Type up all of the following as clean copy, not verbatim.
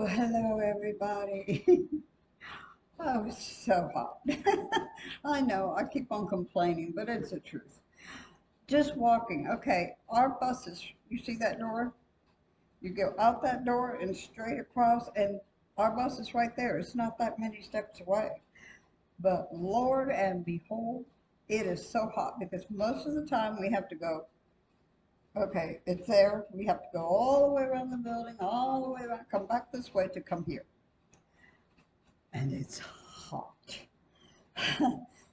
Oh, hello everybody. Oh, it's so hot. I know, I keep on complaining, but it's the truth. Just walking. Okay, our bus is, you see that door? You go out that door and straight across, and our bus is right there. It's not that many steps away. But Lord and behold, it is so hot because most of the time we have to go, okay, it's there. We have to go all the way around the building, all the way around, come back this way to come here. And it's hot.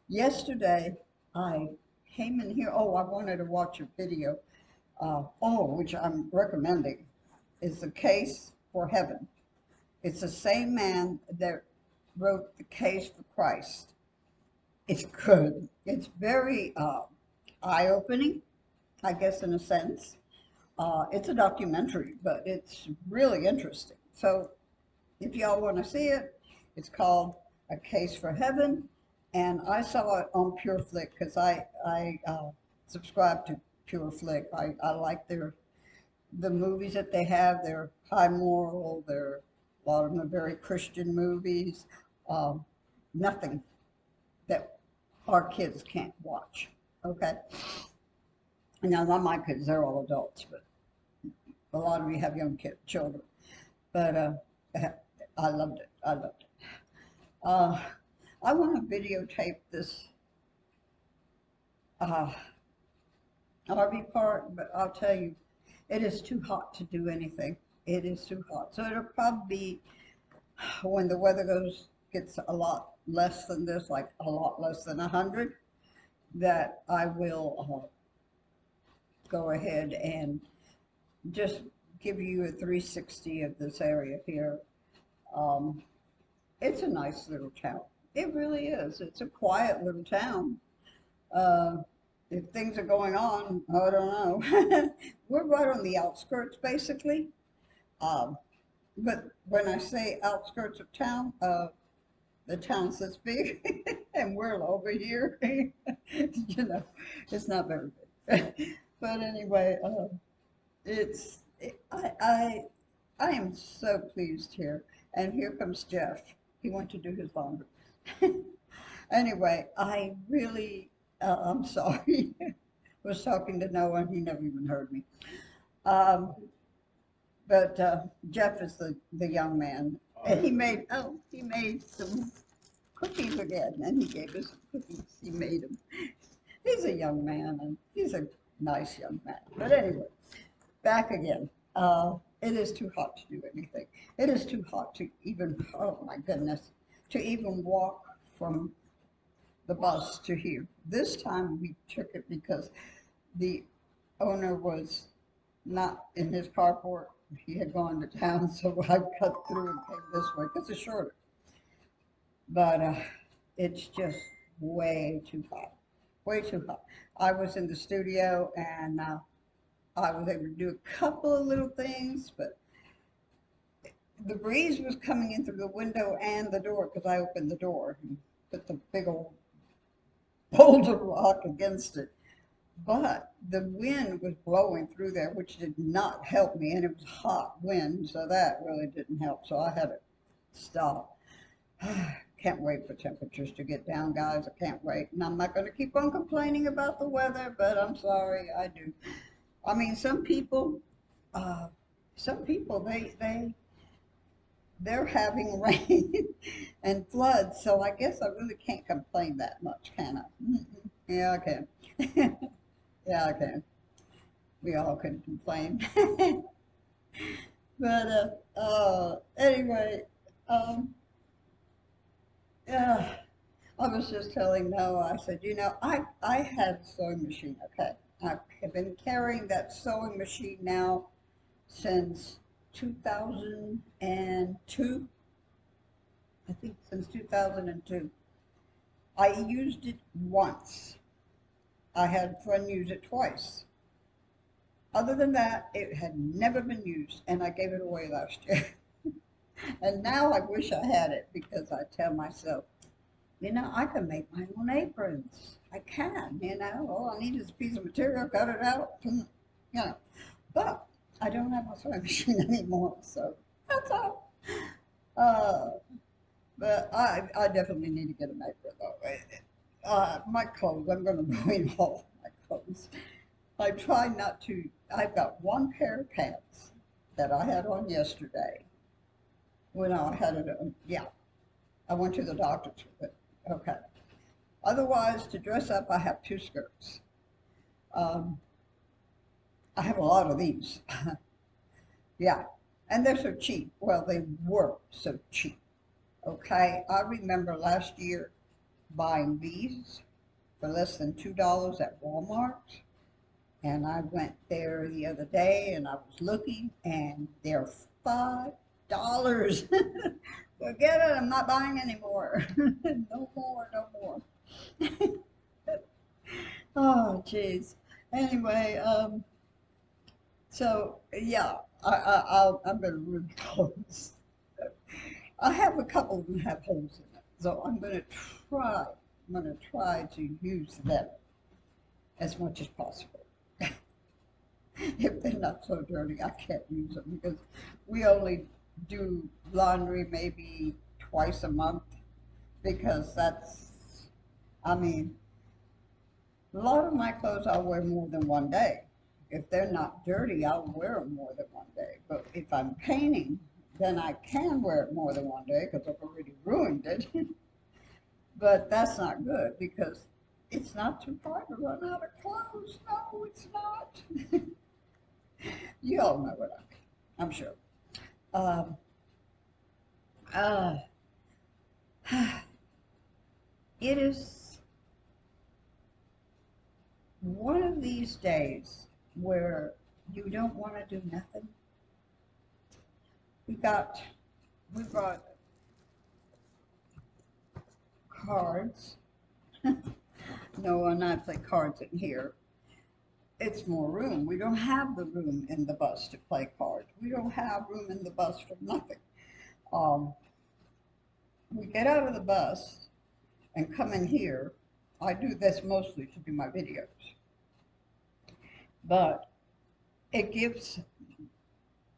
Yesterday, I came in here. Oh, I wanted to watch a video. Which I'm recommending, is The Case for Heaven. It's the same man that wrote The Case for Christ. It's good. It's very eye-opening, I guess, in a sense. It's a documentary, but it's really interesting. So if y'all want to see it, it's called A Case for Heaven, and I saw it on Pure Flick because I subscribe to Pure Flick. I like the movies that they have. They're high moral. A lot of them are very Christian movies. Nothing that our kids can't watch. Okay. Now, not my kids; they're all adults, but a lot of you have young children. But I loved it. I loved it. I want to videotape this RV park, but I'll tell you, it is too hot to do anything. It is too hot. So it'll probably be when the weather gets a lot less than this, like a lot less than 100, that I will go ahead and just give you a 360 of this area here. It's a nice little town. It really is. It's a quiet little town. If things are going on, I don't know. We're right on the outskirts, basically. But when I say outskirts of town, the town's this big, and we're over here. You know, it's not very big. But anyway, I am so pleased here. And here comes Jeff. He went to do his laundry. Anyway, I really, I'm sorry. Was talking to Noah, and he never even heard me. Um, but Jeff is the young man, and he made some cookies again, and he gave us some cookies. He made them. He's a young man, and he's a nice young man. But anyway, back again. It is too hot to do anything. It is too hot to even, oh my goodness, to even walk from the bus to here. This time we took it because the owner was not in his carport. He had gone to town, so I cut through and came this way because it's shorter. But it's just way too hot, way too hot. I was in the studio and I was able to do a couple of little things, but the breeze was coming in through the window and the door because I opened the door and put the big old boulder rock against it. But the wind was blowing through there, which did not help me, and it was hot wind, so that really didn't help. So I had to stop. Can't wait for temperatures to get down, guys. I can't wait. And I'm not going to keep on complaining about the weather, but I'm sorry, I do. I mean, uh, some people, they're having rain and floods, so I guess I really can't complain that much, can I? Yeah, I can. Yeah, I can. We all can complain. But anyway, um, yeah, I was just telling Noah, I said, I had a sewing machine, okay? I have been carrying that sewing machine now since 2002. I think since 2002. I used it once. I had a friend use it twice. Other than that, it had never been used, and I gave it away last year. And now I wish I had it because I tell myself, I can make my own aprons. I can, all I need is a piece of material, cut it out, But I don't have a sewing machine anymore, so that's all. Uh, but I definitely need to get a maker though. My clothes, I'm going to ruin all my clothes. I try not to. I've got one pair of pants that I had on yesterday when I had it. Yeah, I went to the doctor's with it. Okay. Otherwise, to dress up, I have two skirts. Um, I have a lot of these. Yeah, and they're so cheap. Well, they were so cheap. Okay, I remember last year buying these for less than $2 at Walmart. And I went there the other day and I was looking and they're $5. Forget it, I'm not buying anymore. No more, no more. Oh, jeez. Anyway, so yeah, I'm gonna ruin clothes. I have a couple of them have holes in it, so try. I'm gonna try to use them as much as possible. If they're not so dirty, I can't use them because we only do laundry maybe twice a month because I mean, a lot of my clothes I'll wear more than one day. If they're not dirty, I'll wear them more than one day. But if I'm painting, then I can wear it more than one day because I've already ruined it. But that's not good because it's not too hard to run out of clothes. No, it's not. You all know what I mean, I'm sure. Um, uh, it is one of these days where you don't want to do nothing. We got, we brought cards. No one I play cards in here. It's more room. We don't have the room in the bus to play cards. We don't have room in the bus for nothing. Um, we get out of the bus and come in here. I do this mostly to do my videos, but it gives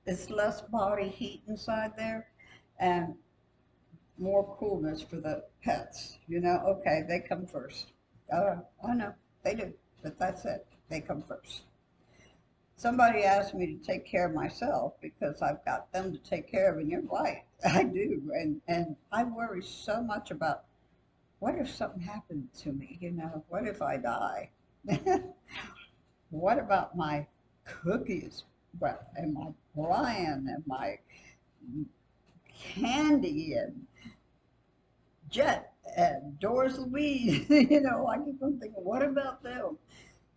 it's less body heat inside there and more coolness for the pets. You know, okay, they come first. I know they do, but that's it. They come first. Somebody asked me to take care of myself because I've got them to take care of, and you're right, I do. And I worry so much about what if something happened to me, you know, what if I die? What about my cookies? Well, and my Brian and my Candy and Jet and Doris Louise, you know, I keep on thinking, what about them?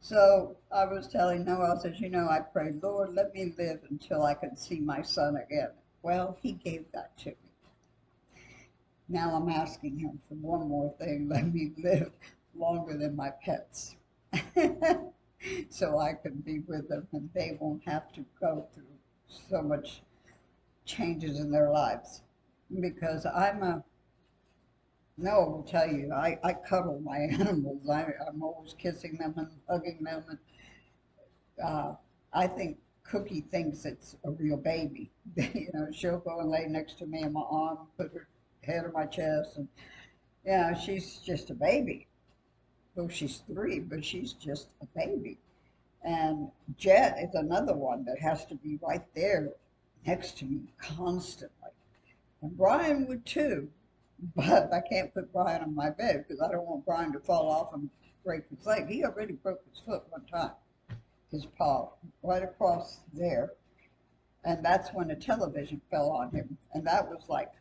So I was telling Noah, I says, you know, I prayed, Lord, let me live until I can see my son again. Well, he gave that to me. Now I'm asking him for one more thing, let me live longer than my pets. So I can be with them and they won't have to go through so much changes in their lives. Because Noah will tell you, I cuddle my animals. I'm always kissing them and hugging them. And I think Cookie thinks it's a real baby. You know, she'll go and lay next to me in my arm, put her head on my chest, and yeah, she's just a baby. Well, she's 3, but she's just a baby. And Jet is another one that has to be right there next to me constantly. And Brian would too, but I can't put Brian on my bed because I don't want Brian to fall off and break his leg. He already broke his foot one time, his paw, right across there. And that's when a television fell on him. And that was like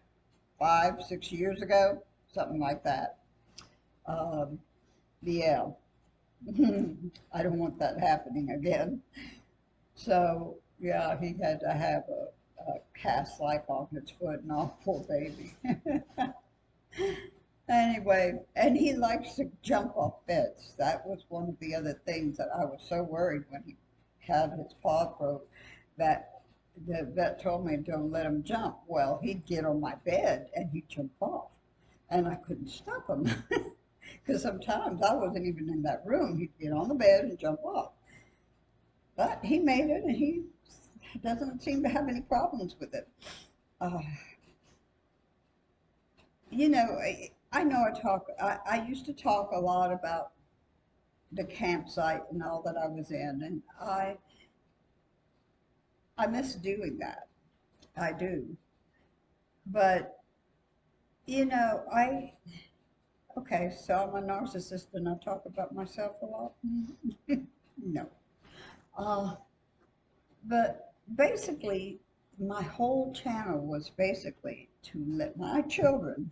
5, 6 years ago, something like that. Um, yeah, I don't want that happening again. So, yeah, he had to have a cast like on his foot and all, poor baby. Anyway, and he likes to jump off beds. That was one of the other things that I was so worried when he had his paw broke that the vet told me don't let him jump. Well, he'd get on my bed and he'd jump off, and I couldn't stop him because sometimes I wasn't even in that room. He'd get on the bed and jump off. But he made it, and he doesn't seem to have any problems with it. Uh, you know, I know I used to talk a lot about the campsite and all that I was in, and I miss doing that. I do. But, you know, okay, so I'm a narcissist and I talk about myself a lot. No. Uh, but basically, my whole channel was basically to let my children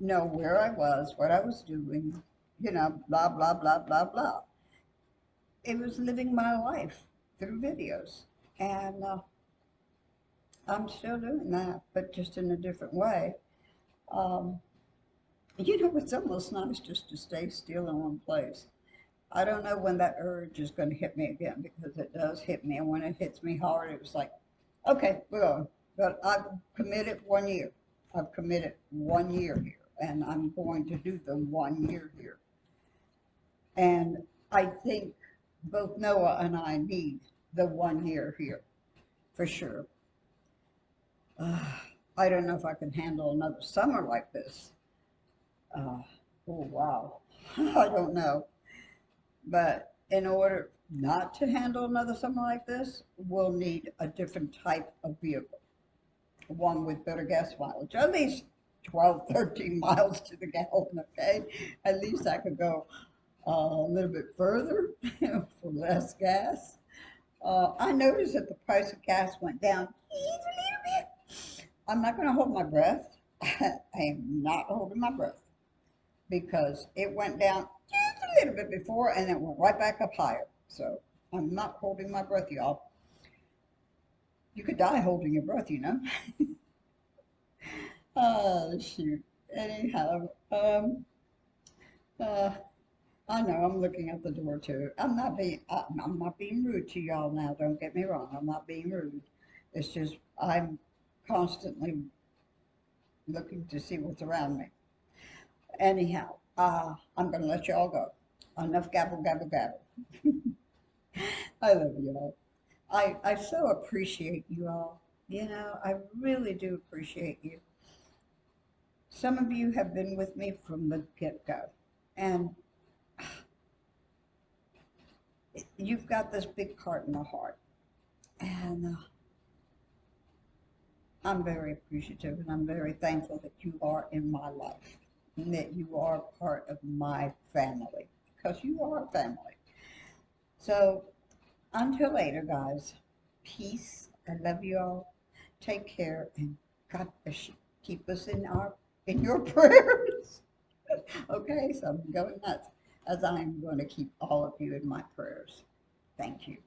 know where I was, what I was doing, you know, blah, blah, blah, blah, blah. It was living my life through videos. And I'm still doing that, but just in a different way. Um, you know, it's almost nice just to stay still in one place. I don't know when that urge is going to hit me again because it does hit me. And when it hits me hard, it was like, okay, we're going. But I've committed 1 year. I've committed 1 year here, and I'm going to do the 1 year here. And I think both Noah and I need the 1 year here for sure. Uh, I don't know if I can handle another summer like this. Uh, oh, wow. I don't know. But in order not to handle another summer like this, we'll need a different type of vehicle, one with better gas mileage, at least 12, 13 miles to the gallon, okay? At least I could go a little bit further for less gas. I noticed that the price of gas went down just a little bit. I'm not going to hold my breath. I am not holding my breath because it went down just a little bit before and it went right back up higher. So I'm not holding my breath, y'all. You could die holding your breath, you know. Oh, shoot. Anyhow, uh, I know I'm looking at the door too. I'm not being rude to y'all now. Don't get me wrong. I'm not being rude. It's just I'm constantly looking to see what's around me. Anyhow, I'm gonna let y'all go. Enough gabble, gabble, gabble. I love y'all. I so appreciate you all. You know, I really do appreciate you. Some of you have been with me from the get-go, and you've got this big part in my heart. And I'm very appreciative and I'm very thankful that you are in my life and that you are part of my family because you are family. So until later, guys, peace. I love you all. Take care and God bless you. Keep us in your prayers. Okay, so I'm going nuts as I am going to keep all of you in my prayers. Thank you.